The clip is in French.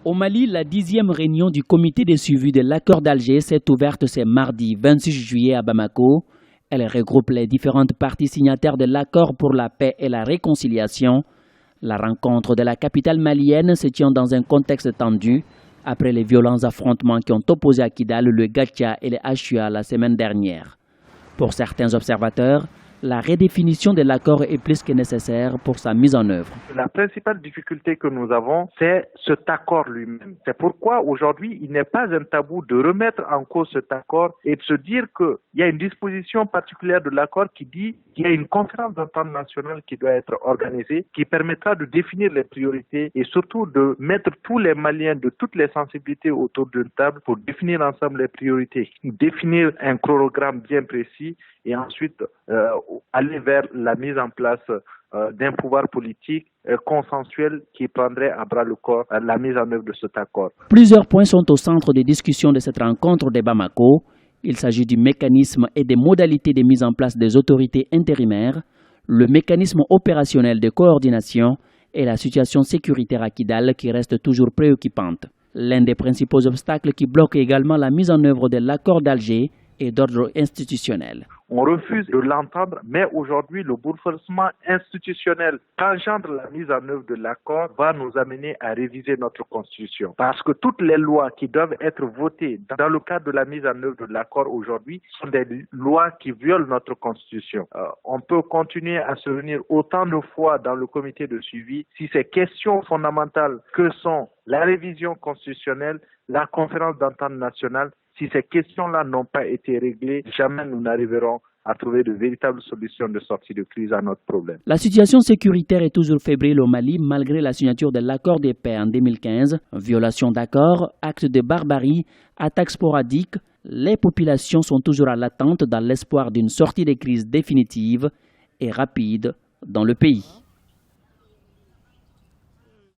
Au Mali, la 10e réunion du comité de suivi de l'accord d'Alger s'est ouverte ce mardi 26 juillet à Bamako. Elle regroupe les différentes parties signataires de l'accord pour la paix et la réconciliation. La rencontre de la capitale malienne se tient dans un contexte tendu après les violents affrontements qui ont opposé à Kidal le Gatia et le Hachua la semaine dernière. Pour certains observateurs, la redéfinition de l'accord est plus que nécessaire pour sa mise en œuvre. La principale difficulté que nous avons, c'est cet accord lui-même. C'est pourquoi aujourd'hui, il n'est pas un tabou de remettre en cause cet accord et de se dire qu'il y a une disposition particulière de l'accord qui dit qu'il y a une conférence d'entente nationale qui doit être organisée, qui permettra de définir les priorités et surtout de mettre tous les Maliens de toutes les sensibilités autour d'une table pour définir ensemble les priorités, définir un chronogramme bien précis et ensuite aller vers la mise en place d'un pouvoir politique consensuel qui prendrait à bras le corps la mise en œuvre de cet accord. Plusieurs points sont au centre des discussions de cette rencontre de Bamako. Il s'agit du mécanisme et des modalités de mise en place des autorités intérimaires, le mécanisme opérationnel de coordination et la situation sécuritaire à Kidal qui reste toujours préoccupante. L'un des principaux obstacles qui bloque également la mise en œuvre de l'accord d'Alger est d'ordre institutionnel. On refuse de l'entendre, mais aujourd'hui, le bouleversement institutionnel qu'engendre la mise en œuvre de l'accord va nous amener à réviser notre constitution. Parce que toutes les lois qui doivent être votées dans le cadre de la mise en œuvre de l'accord aujourd'hui sont des lois qui violent notre constitution. On peut continuer à se réunir autant de fois dans le comité de suivi si ces questions fondamentales que sont la révision constitutionnelle, la conférence d'entente nationale, si ces questions-là n'ont pas été réglées, jamais nous n'arriverons à trouver de véritables solutions de sortie de crise à notre problème. La situation sécuritaire est toujours fébrile au Mali malgré la signature de l'accord de paix en 2015. Violation d'accord, actes de barbarie, attaques sporadiques. Les populations sont toujours à l'attente dans l'espoir d'une sortie de crise définitive et rapide dans le pays.